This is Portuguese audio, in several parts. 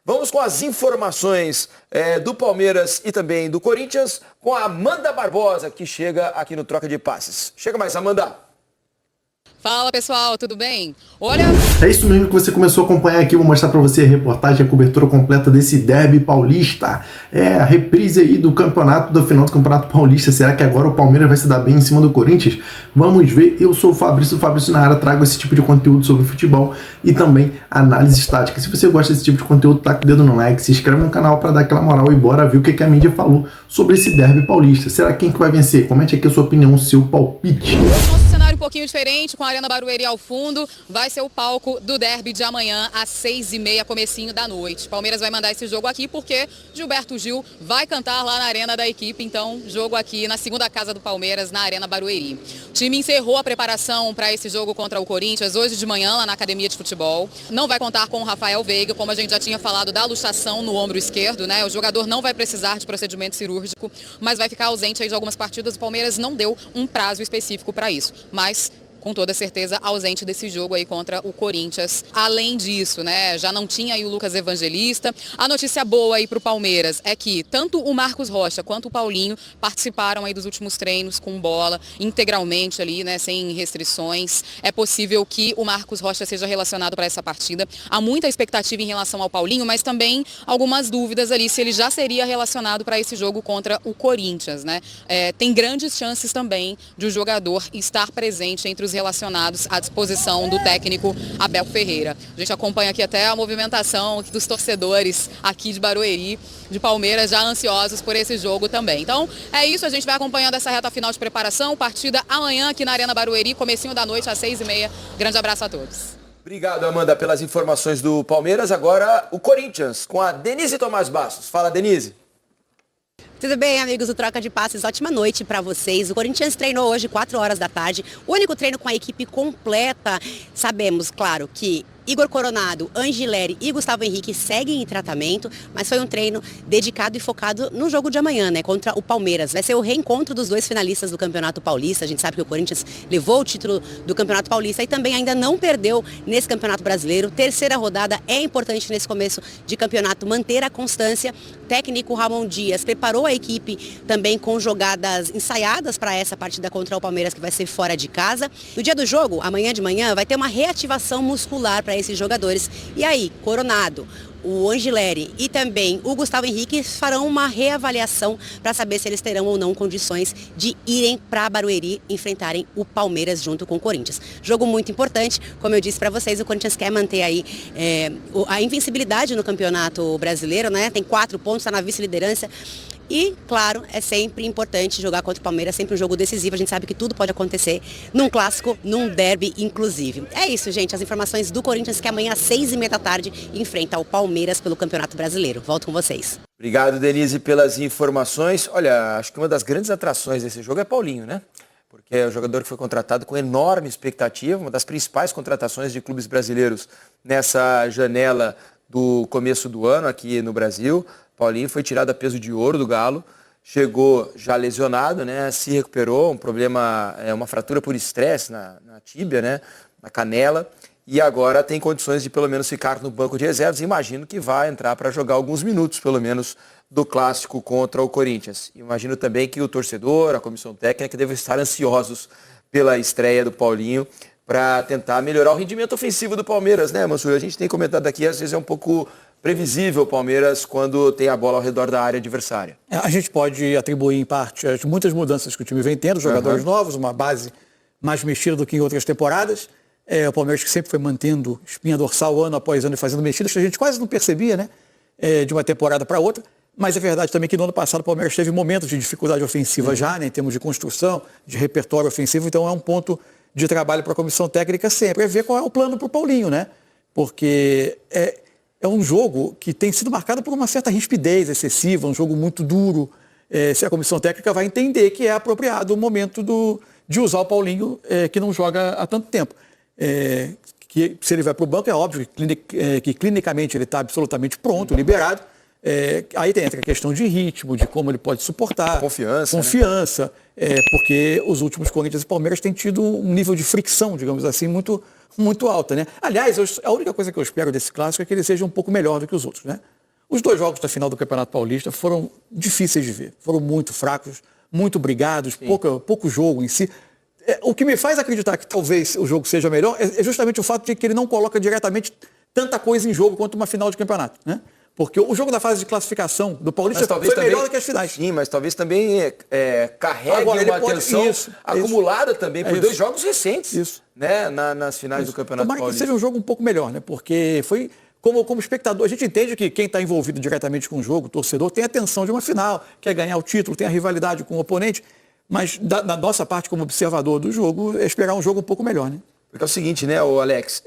Vamos com as informações do Palmeiras e também do Corinthians com a Amanda Barbosa, que chega aqui no Troca de Passes. Chega mais, Amanda. Fala pessoal, tudo bem? Olha... É isso mesmo que você começou a acompanhar aqui, vou mostrar para você a reportagem, a cobertura completa desse derby paulista. É a reprise aí do campeonato, do final do Campeonato Paulista. Será que agora o Palmeiras vai se dar bem em cima do Corinthians? Vamos ver, eu sou o Fabrício na área, trago esse tipo de conteúdo sobre futebol e também análise estática. Se você gosta desse tipo de conteúdo, taca o dedo no like, se inscreve no canal para dar aquela moral e bora ver o que a mídia falou sobre esse derby paulista. Será quem que vai vencer? Comente aqui a sua opinião, o seu palpite. Um pouquinho diferente, com a Arena Barueri ao fundo, vai ser o palco do derby de amanhã às 6h30, comecinho da noite. Palmeiras vai mandar esse jogo aqui porque Gilberto Gil vai cantar lá na arena da equipe, então jogo aqui na segunda casa do Palmeiras, na Arena Barueri. O time encerrou a preparação para esse jogo contra o Corinthians hoje de manhã lá na academia de futebol. Não vai contar com o Rafael Veiga, como a gente já tinha falado da luxação no ombro esquerdo, né? O jogador não vai precisar de procedimento cirúrgico, mas vai ficar ausente aí de algumas partidas. O Palmeiras não deu um prazo específico para isso, mas com toda certeza ausente desse jogo aí contra o Corinthians. Além disso, né, já não tinha aí o Lucas Evangelista. A notícia boa aí para o Palmeiras é que tanto o Marcos Rocha quanto o Paulinho participaram aí dos últimos treinos com bola, integralmente ali, né, sem restrições. É possível que o Marcos Rocha seja relacionado para essa partida. Há muita expectativa em relação ao Paulinho, mas também algumas dúvidas ali se ele já seria relacionado para esse jogo contra o Corinthians, né? Tem grandes chances também de o jogador estar presente entre os relacionados à disposição do técnico Abel Ferreira. A gente acompanha aqui até a movimentação dos torcedores aqui de Barueri, de Palmeiras, já ansiosos por esse jogo também. Então é isso, a gente vai acompanhando essa reta final de preparação, partida amanhã aqui na Arena Barueri, comecinho da noite às 6h30. Grande abraço a todos. Obrigado, Amanda, pelas informações do Palmeiras. Agora o Corinthians, com a Denise Tomás Bastos. Fala, Denise. Tudo bem, amigos do Troca de Passes? Ótima noite para vocês. O Corinthians treinou hoje 4 horas da tarde. O único treino com a equipe completa. Sabemos, claro, que Igor Coronado, Angileri e Gustavo Henrique seguem em tratamento, mas foi um treino dedicado e focado no jogo de amanhã, né, contra o Palmeiras. Vai ser o reencontro dos dois finalistas do Campeonato Paulista. A gente sabe que o Corinthians levou o título do Campeonato Paulista e também ainda não perdeu nesse Campeonato Brasileiro. Terceira rodada é importante nesse começo de campeonato manter a constância. O técnico Ramon Dias preparou a equipe também com jogadas ensaiadas para essa partida contra o Palmeiras, que vai ser fora de casa. No dia do jogo, amanhã de manhã, vai ter uma reativação muscular para esses jogadores. E aí, Coronado, o Angileri e também o Gustavo Henrique farão uma reavaliação para saber se eles terão ou não condições de irem para Barueri enfrentarem o Palmeiras junto com o Corinthians. Jogo muito importante, como eu disse para vocês, o Corinthians quer manter aí a invencibilidade no Campeonato Brasileiro, né? Tem 4 pontos, está na vice-liderança. E, claro, é sempre importante jogar contra o Palmeiras, sempre um jogo decisivo. A gente sabe que tudo pode acontecer num clássico, num derby, inclusive. É isso, gente. As informações do Corinthians, que amanhã às 6h30 da tarde enfrenta o Palmeiras pelo Campeonato Brasileiro. Volto com vocês. Obrigado, Denise, pelas informações. Olha, acho que uma das grandes atrações desse jogo é Paulinho, né? Porque é o jogador que foi contratado com enorme expectativa, uma das principais contratações de clubes brasileiros nessa janela do começo do ano aqui no Brasil. Paulinho foi tirado a peso de ouro do Galo, chegou já lesionado, né? Se recuperou, um problema, uma fratura por estresse na tíbia, né? Na canela, e agora tem condições de pelo menos ficar no banco de reservas. Imagino que vai entrar para jogar alguns minutos, pelo menos, do clássico contra o Corinthians. Imagino também que o torcedor, a comissão técnica, devem estar ansiosos pela estreia do Paulinho para tentar melhorar o rendimento ofensivo do Palmeiras, né, Mansur? A gente tem comentado aqui, às vezes é um pouco previsível o Palmeiras quando tem a bola ao redor da área adversária. A gente pode atribuir, em parte, as muitas mudanças que o time vem tendo, jogadores novos, uma base mais mexida do que em outras temporadas. O Palmeiras que sempre foi mantendo espinha dorsal ano após ano e fazendo mexidas que a gente quase não percebia, né? De uma temporada para outra. Mas é verdade também que no ano passado o Palmeiras teve momentos de dificuldade ofensiva já, né, em termos de construção, de repertório ofensivo. Então é um ponto de trabalho para a comissão técnica sempre. É ver qual é o plano para o Paulinho, né? Porque é um jogo que tem sido marcado por uma certa rispidez excessiva, um jogo muito duro. Se a comissão técnica vai entender que é apropriado o momento de usar o Paulinho, que não joga há tanto tempo. Que se ele vai para o banco, é óbvio que clinicamente ele está absolutamente pronto, liberado. Aí entra a questão de ritmo, de como ele pode suportar. Confiança. Né? Porque os últimos Corinthians e Palmeiras têm tido um nível de fricção, digamos assim, muito, muito alta, né? Aliás, a única coisa que eu espero desse clássico é que ele seja um pouco melhor do que os outros, né? Os 2 jogos da final do Campeonato Paulista foram difíceis de ver, foram muito fracos, muito brigados, pouco jogo em si. O que me faz acreditar que talvez o jogo seja melhor é justamente o fato de que ele não coloca diretamente tanta coisa em jogo quanto uma final de campeonato, né? Porque o jogo da fase de classificação do Paulista foi melhor do que as finais. Sim, mas talvez também carregue uma atenção acumulada também por 2 jogos recentes, né, nas finais do Campeonato Paulista. Tomara que seja um jogo um pouco melhor, né? Porque foi, como espectador, a gente entende que quem está envolvido diretamente com o jogo, o torcedor, tem a tensão de uma final, quer ganhar o título, tem a rivalidade com o oponente, mas da nossa parte como observador do jogo, é esperar um jogo um pouco melhor, né? Porque é o seguinte, né, Alex,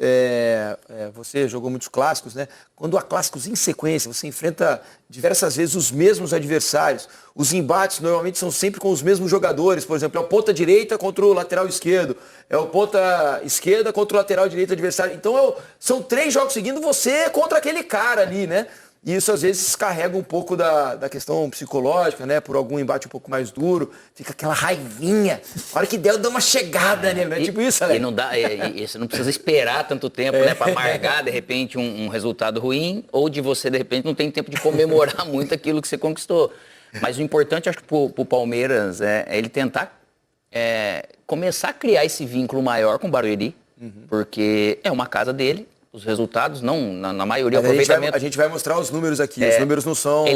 você jogou muitos clássicos, né? Quando há clássicos em sequência, você enfrenta diversas vezes os mesmos adversários. Os embates normalmente são sempre com os mesmos jogadores. Por exemplo, é o ponta direita contra o lateral esquerdo. É o ponta esquerda contra o lateral direito adversário. Então são 3 jogos seguindo você contra aquele cara ali, né? E isso às vezes carrega um pouco da questão psicológica, né? Por algum embate um pouco mais duro, fica aquela raivinha. A hora que der, dá uma chegada, né? Não é tipo isso, Alex? E não dá, você não precisa esperar tanto tempo, né? Para amargar, de repente, um resultado ruim, ou de você, de repente, não tem tempo de comemorar muito aquilo que você conquistou. Mas o importante, acho que pro Palmeiras, é ele tentar começar a criar esse vínculo maior com o Barueri, porque é uma casa dele. Os resultados, não, na maioria, o aproveitamento... A gente vai mostrar os números aqui. Os números não são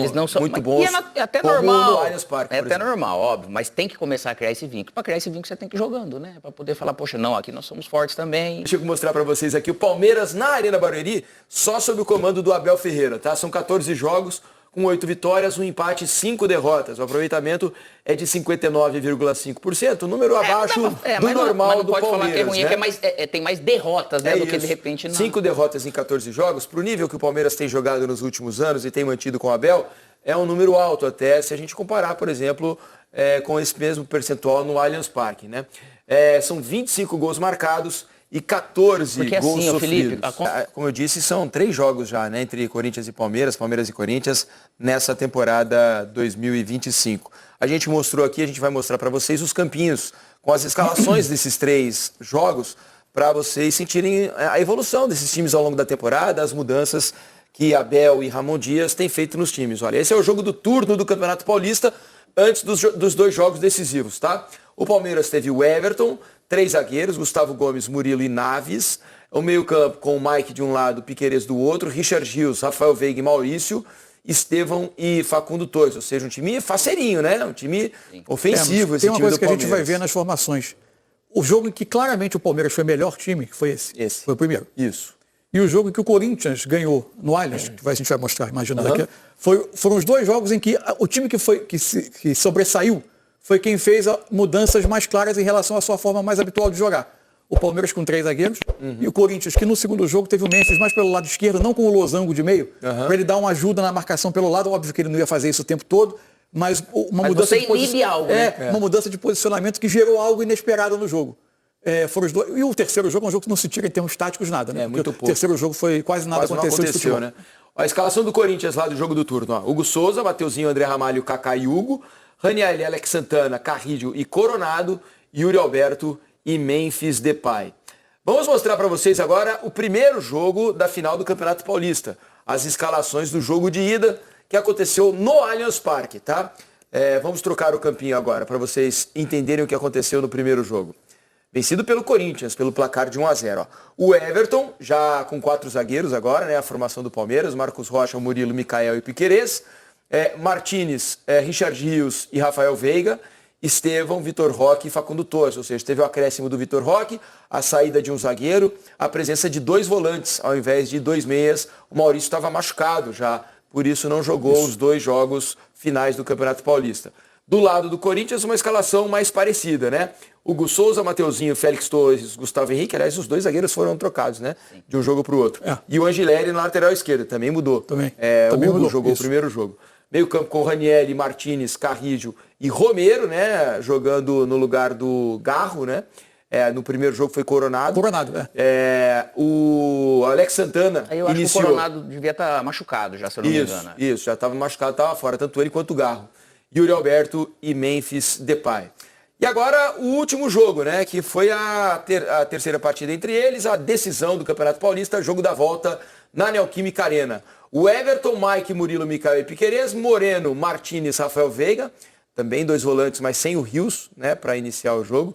muito bons. É até normal. No Allianz Parque, é até normal, óbvio. Mas tem que começar a criar esse vínculo. Para criar esse vínculo, você tem que ir jogando, né? Para poder falar, poxa, não, aqui nós somos fortes também. Deixa eu mostrar para vocês aqui o Palmeiras na Arena Barueri, só sob o comando do Abel Ferreira, tá? São 14 jogos, com 8 vitórias, 1 empate e 5 derrotas. O aproveitamento é de 59,5%, número abaixo do normal do Palmeiras. Mas não pode falar que é ruim, né? Tem mais derrotas, né, do que de repente não. 5 derrotas em 14 jogos, pro nível que o Palmeiras tem jogado nos últimos anos e tem mantido com o Abel, é um número alto até, se a gente comparar, por exemplo, com esse mesmo percentual no Allianz Parque, né? São 25 gols marcados e 14 porque gols assim, sofridos. Felipe, como eu disse, são 3 jogos já, né, entre Corinthians e Palmeiras, Palmeiras e Corinthians, nessa temporada 2025. A gente mostrou aqui, a gente vai mostrar para vocês os campinhos com as escalações desses 3 jogos, para vocês sentirem a evolução desses times ao longo da temporada, as mudanças que Abel e Ramon Dias têm feito nos times. Olha, esse é o jogo do turno do Campeonato Paulista, antes dos 2 jogos decisivos, tá? O Palmeiras teve o Everton, 3 zagueiros, Gustavo Gomes, Murilo e Naves. O meio-campo com o Mike de um lado, Piquerez do outro, Richard Rios, Rafael Veiga e Maurício, Estevão e Facundo Torres. Ou seja, um time faceirinho, né? Um time ofensivo. Tem uma coisa que a gente vai ver nas formações. O jogo em que claramente o Palmeiras foi o melhor time, foi esse. Foi o primeiro. Isso. E o jogo em que o Corinthians ganhou no Allianz, que a gente vai mostrar, imagina daqui, foram os 2 jogos em que o time que sobressaiu foi quem fez mudanças mais claras em relação à sua forma mais habitual de jogar. O Palmeiras com 3 zagueiros e o Corinthians, que no segundo jogo teve o Memphis mais pelo lado esquerdo, não com o losango de meio, para ele dar uma ajuda na marcação pelo lado. Óbvio que ele não ia fazer isso o tempo todo, mas uma mudança de uma mudança de posicionamento que gerou algo inesperado no jogo. Foram os 2. E o terceiro jogo é um jogo que não se tira em termos táticos nada, né? Muito pouco. O terceiro jogo foi quase nada aconteceu de futebol. Né? A escalação do Corinthians lá do jogo do turno. Ó. Hugo Souza, Mateuzinho, André Ramalho, Kaká e Hugo. Raniel, Alex Santana, Carrillo e Coronado. Yuri Alberto e Memphis Depay. Vamos mostrar para vocês agora o primeiro jogo da final do Campeonato Paulista. As escalações do jogo de ida que aconteceu no Allianz Parque, tá? Vamos trocar o campinho agora para vocês entenderem o que aconteceu no primeiro jogo. Vencido pelo Corinthians, pelo placar de 1-0. Ó. O Everton, já com 4 zagueiros agora, né? A formação do Palmeiras, Marcos Rocha, Murilo, Micael e Piquerez. Martínez, Richard Rios e Rafael Veiga. Estevão, Vitor Roque e Facundo Torres. Ou seja, teve o acréscimo do Vitor Roque, a saída de um zagueiro, a presença de 2 volantes, ao invés de 2 meias. O Maurício estava machucado já, por isso não jogou os 2 jogos finais do Campeonato Paulista. Do lado do Corinthians, uma escalação mais parecida, né? Hugo Souza, Mateuzinho, Félix Torres, Gustavo Henrique. Aliás, os 2 zagueiros foram trocados, né? De um jogo para o outro. E o Angileri na lateral esquerda, também mudou. Também o Hugo mudou, jogou o primeiro jogo. Meio campo com Ranieri, Martínez, Carrillo e Romero, né? Jogando no lugar do Garro, né? No primeiro jogo foi Coronado. O Alex Santana eu acho que o Coronado devia estar machucado já, se eu não me engano. Isso, já estava machucado, estava fora, tanto ele quanto o Garro. Yuri Alberto e Memphis Depay. E agora o último jogo, né? Que foi a terceira partida entre eles, a decisão do Campeonato Paulista, jogo da volta na Neoquímica Arena. O Everton, Mike, Murilo, Micael e Piquerez, Moreno, Martínez, Rafael Veiga, também 2 volantes, mas sem o Rios, né, para iniciar o jogo.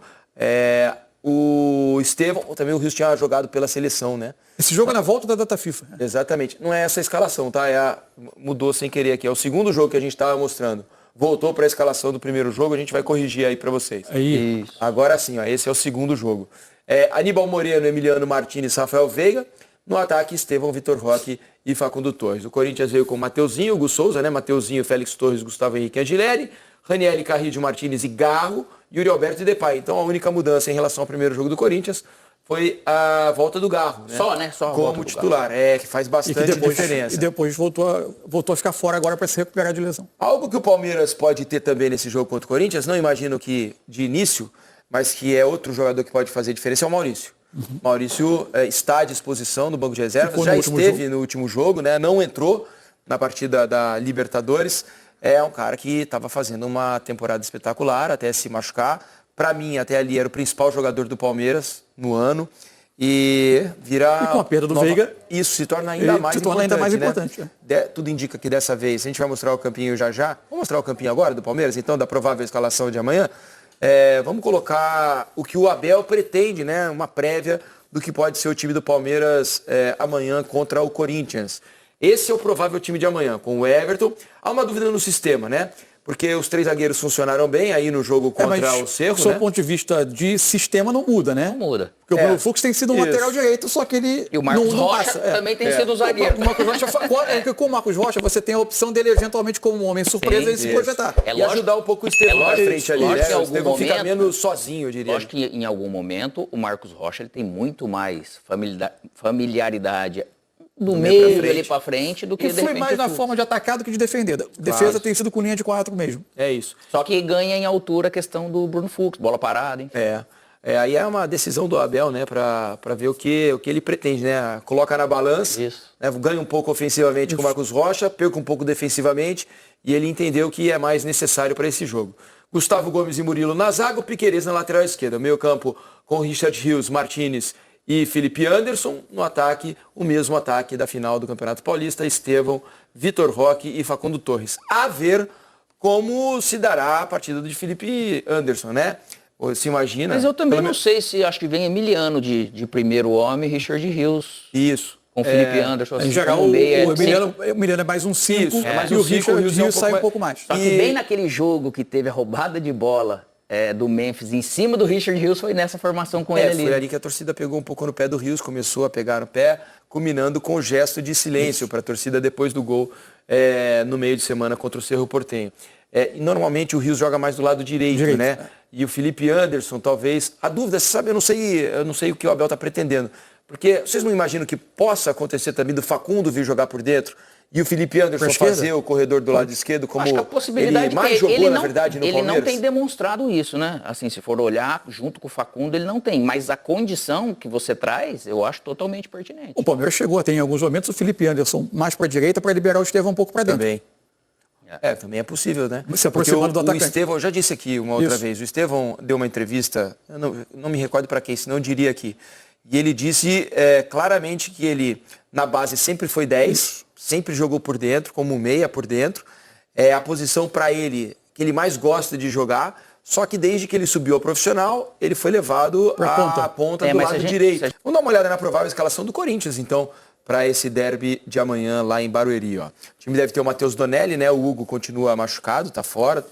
O Estevão, também o Rios tinha jogado pela seleção, né? Esse jogo é na volta da data FIFA. Exatamente. Não é essa a escalação, tá? Mudou sem querer aqui. É o segundo jogo que a gente estava mostrando. Voltou para a escalação do primeiro jogo, a gente vai corrigir aí para vocês. Aí. Agora sim, ó, esse é o segundo jogo. Aníbal Moreno, Emiliano Martínez, Rafael Veiga. No ataque, Estevão, Vitor Roque e Facundo Torres. O Corinthians veio com Mateuzinho, Hugo Souza, né? Mateuzinho, Félix Torres, Gustavo Henrique Angileri, Ranieri, Carrillo, Martínez e Garro, Yuri Alberto e Depay. Então a única mudança em relação ao primeiro jogo do Corinthians foi a volta do Garro, né? Só, né? Só como titular. Que faz bastante diferença. E depois voltou a ficar fora agora para se recuperar de lesão. Algo que o Palmeiras pode ter também nesse jogo contra o Corinthians, não imagino que de início, mas que é outro jogador que pode fazer diferença, é o Maurício. Maurício está à disposição no banco de reservas, já esteve no último jogo, né? Não entrou na partida da Libertadores. É um cara que estava fazendo uma temporada espetacular até se machucar. Para mim, até ali, era o principal jogador do Palmeiras no ano. E com a perda do Veiga, isso se torna ainda mais importante. Né? Tudo indica que dessa vez, a gente vai mostrar o campinho já. Vamos mostrar o campinho agora do Palmeiras, então, da provável escalação de amanhã. Vamos colocar o que o Abel pretende, né? Uma prévia do que pode ser o time do Palmeiras amanhã contra o Corinthians. Esse é o provável time de amanhã, com o Everton. Há uma dúvida no sistema, né? Porque os 3 zagueiros funcionaram bem aí no jogo contra o Cerro, do seu ponto de vista de sistema não muda, né? Não muda. Porque o Bruno Fux tem sido um lateral direito, só que ele e o Marcos Rocha também tem sido um zagueiro. O Marcos Rocha, com o Marcos Rocha, você tem a opção dele eventualmente como um homem surpresa e se projetar. E ajudar um pouco o Estevão na frente ali, né? O Estevão fica menos sozinho, eu diria. Lógico que em algum momento o Marcos Rocha ele tem muito mais familiaridade do meio ali pra frente do que ele foi mais na forma de atacar do que de defender. Defesa tem sido com linha de 4 mesmo. É isso. Só que ganha em altura a questão do Bruno Fux, bola parada, hein? Aí é uma decisão do Abel, né, para ver o que ele pretende, né? Coloca na balança, né, ganha um pouco ofensivamente com o Marcos Rocha, perca um pouco defensivamente, e ele entendeu que é mais necessário para esse jogo. Gustavo Gomes e Murilo na zaga, o Piquerez na lateral esquerda. Meio campo com Richard Rios, Martínez e Felipe Anderson. No ataque, o mesmo ataque da final do Campeonato Paulista, Estevão, Vitor Roque e Facundo Torres. A ver como se dará a partida de Felipe Anderson, né? Se imagina. Mas eu também não sei se acho que vem Emiliano de primeiro homem, Richard Rios. Isso. Com Felipe Anderson. Assim, em geral, o Emiliano é mais um 5 e o Richard Rios sai um pouco mais. Só que bem naquele jogo que teve a roubada de bola do Memphis em cima do Richard Rios, foi nessa formação com ele ali. Foi ali que a torcida pegou um pouco no pé do Rios, começou a pegar no pé, culminando com o gesto de silêncio para a torcida depois do gol no meio de semana contra o Cerro Porteño. E normalmente o Rios joga mais do lado direito, né? E o Felipe Anderson, talvez. A dúvida, você sabe, eu não sei o que o Abel está pretendendo. Porque vocês não imaginam que possa acontecer também do Facundo vir jogar por dentro e o Felipe Anderson fazer o corredor do lado esquerdo, como a possibilidade ele mais jogou, na verdade, no Palmeiras? Ele não tem demonstrado isso, né? Assim, se for olhar junto com o Facundo, ele não tem. Mas a condição que você traz, eu acho totalmente pertinente. O Palmeiras chegou a ter, em alguns momentos, o Felipe Anderson mais para a direita para liberar o Estevão um pouco para dentro. Também é possível, né? Se aproximando do atacante. O Estevão, eu já disse aqui uma outra vez, o Estevão deu uma entrevista, eu não me recordo para quem, senão eu diria aqui. E ele disse claramente que ele, na base, sempre foi 10, sempre jogou por dentro, como meia por dentro. É a posição para ele que ele mais gosta de jogar, só que desde que ele subiu ao profissional, ele foi levado à ponta do lado direito. Vamos dar uma olhada na provável escalação do Corinthians, então, para esse derby de amanhã lá em Barueri. O time deve ter o Matheus Donelli, né? O Hugo continua machucado, está fora,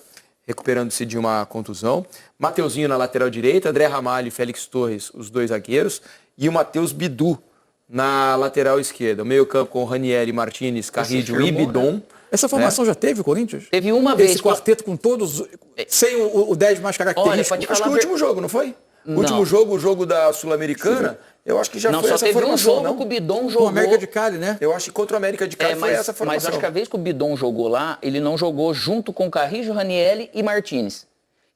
recuperando-se de uma contusão. Mateuzinho na lateral direita, André Ramalho e Félix Torres, os 2 zagueiros. E o Matheus Bidu na lateral esquerda. O meio campo com o Ranieri, Martínez, Carrillo e Bidon. Né? Essa formação já teve, Corinthians? Teve uma vez. Esse quarteto com todos, sem o 10 mais característico. Acho que o último jogo, não foi? O último jogo, o jogo da Sul-Americana, eu acho que já foi essa formação. Um jogo que o Bidon jogou. Com o América de Cali, né? Eu acho que contra o América de Cali foi essa formação. Mas acho que a vez que o Bidon jogou lá, ele não jogou junto com Carrillo, Ranieri e Martínez.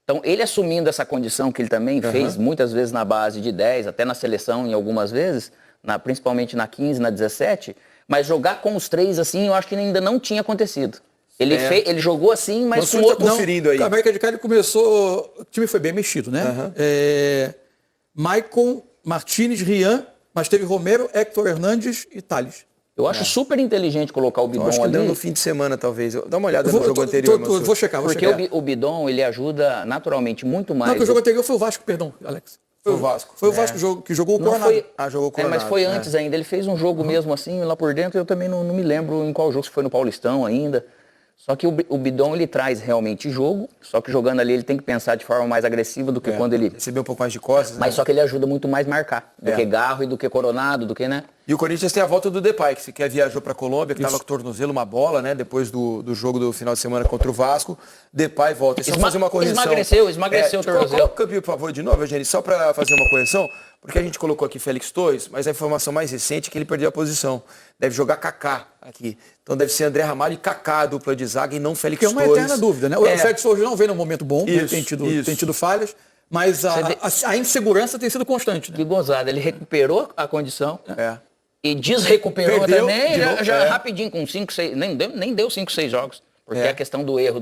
Então, ele assumindo essa condição que ele também fez muitas vezes na base de 10, até na seleção em algumas vezes, principalmente na 15, na 17, mas jogar com os 3 assim, eu acho que ainda não tinha acontecido. Ele jogou assim, mas com outro... conferindo aí. A América de Cali começou... O time foi bem mexido, né? Maicon, Martínez, Rian, mas teve Romero, Héctor Hernandes e Thales. Eu acho super inteligente colocar o Bidon acho que ali. deu no fim de semana, talvez. Dá uma olhada no jogo anterior. Vou checar. Porque o Bidon, ele ajuda naturalmente muito mais. Não, que o jogo anterior foi o Vasco, perdão, Alex. Foi o Vasco. Foi o Vasco que jogou o Coronado. Jogou o Coronado. Mas foi antes ainda. Ele fez um jogo mesmo assim, lá por dentro. Eu também não me lembro em qual jogo, se foi no Paulistão ainda. Só que o Bidon, ele traz realmente jogo, só que jogando ali ele tem que pensar de forma mais agressiva do que quando ele... Receber um pouco mais de costas, Mas só que ele ajuda muito mais marcar, do que Garro e do que Coronado, do que, né? E o Corinthians tem a volta do Depay, que sequer viajou para a Colômbia, que estava com o tornozelo, uma bola, né? Depois do jogo do final de semana contra o Vasco. Depay volta. Só fazer uma correção. Emagreceu o tornozelo. Coloca o Campinho, por favor, de novo, Eugênio, só para fazer uma correção, porque a gente colocou aqui Félix Torres, mas a informação mais recente é que ele perdeu a posição. Deve jogar Kaká aqui. Então deve ser André Ramalho e Kaká, a dupla de zaga, e não Félix Torres. Que é uma eterna dúvida, né? O Félix Torres não vem num momento bom, tem tido falhas, mas a insegurança tem sido constante. Né? Que gozada, ele recuperou a condição. E desrecuperou também, já rapidinho, com 5, 6, nem deu 5, 6 jogos. Porque a questão do erro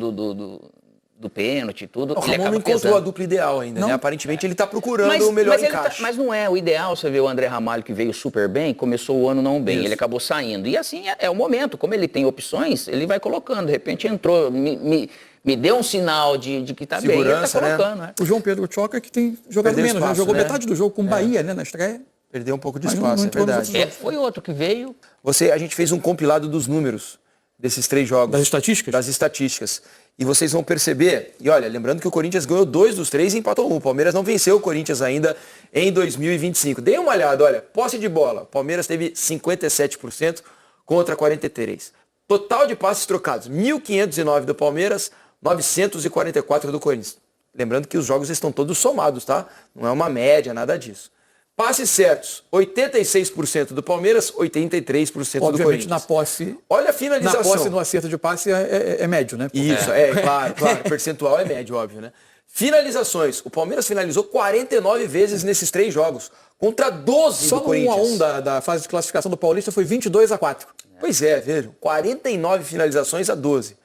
do pênalti e tudo. O Ramon não encontrou a dupla ideal ainda, né? Aparentemente ele está procurando o melhor encaixe. Mas não é o ideal, você vê o André Ramalho que veio super bem, começou o ano não bem, ele acabou saindo. E assim é o momento, como ele tem opções, ele vai colocando. De repente entrou, me deu um sinal de que está bem, ele está colocando. Né? O João Pedro Choca que tem jogado menos, espaço, jogou metade do jogo com o Bahia, né, na estreia. Perdeu um pouco de espaço, é verdade. Foi outro que veio. A gente fez um compilado dos números desses 3 jogos. Das estatísticas? Das estatísticas. E vocês vão perceber, e olha, lembrando que o Corinthians ganhou 2 dos 3 e empatou 1. O Palmeiras não venceu o Corinthians ainda em 2025. Dê uma olhada, olha, posse de bola. O Palmeiras teve 57% contra 43%. Total de passes trocados, 1.509 do Palmeiras, 944 do Corinthians. Lembrando que os jogos estão todos somados, tá? Não é uma média, nada disso. Passes certos, 86% do Palmeiras, 83% do Corinthians. Obviamente na posse. Olha a finalização. Na posse no acerto de passe é médio, né? Isso, claro. Percentual é médio, óbvio, né? Finalizações. O Palmeiras finalizou 49 vezes nesses 3 jogos, contra 12 do Corinthians. Só no 1-1 da fase de classificação do Paulista foi 22-4. Pois é, vejam. 49 finalizações a 12.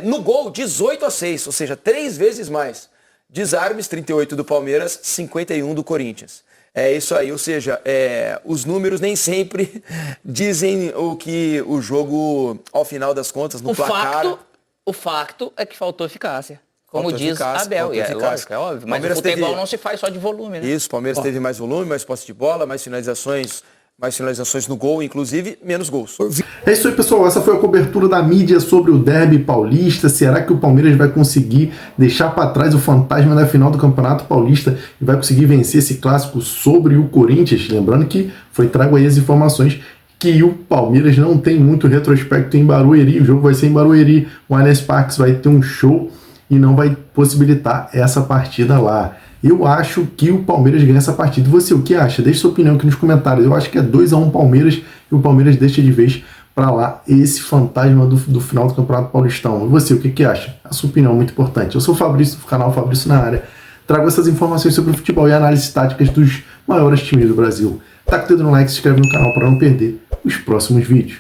No gol, 18-6, ou seja, 3 vezes mais. Desarmes, 38 do Palmeiras, 51 do Corinthians. É isso aí, ou seja, os números nem sempre dizem o que o jogo, ao final das contas, no placar... O facto é que faltou eficácia. Como diz Abel, e lógico, é óbvio. Mas o futebol não se faz só de volume, né? Isso, o Palmeiras teve mais volume, mais posse de bola, mais finalizações no gol, inclusive menos gols. É isso aí, pessoal. Essa foi a cobertura da mídia sobre o derby paulista. Será que o Palmeiras vai conseguir deixar para trás o fantasma da final do Campeonato Paulista e vai conseguir vencer esse clássico sobre o Corinthians? Lembrando que foi trago aí as informações que o Palmeiras não tem muito retrospecto em Barueri. O jogo vai ser em Barueri. O Allianz Parque vai ter um show e não vai possibilitar essa partida lá. Eu acho que o Palmeiras ganha essa partida. E você, o que acha? Deixe sua opinião aqui nos comentários. Eu acho que é 2-1 Palmeiras e o Palmeiras deixa de vez para lá esse fantasma do final do Campeonato Paulistão. E você, o que acha? A sua opinião é muito importante. Eu sou o Fabrício, do canal Fabrício na Área. Trago essas informações sobre o futebol e análises táticas dos maiores times do Brasil. Taca o dedo no like e se inscreve no canal para não perder os próximos vídeos.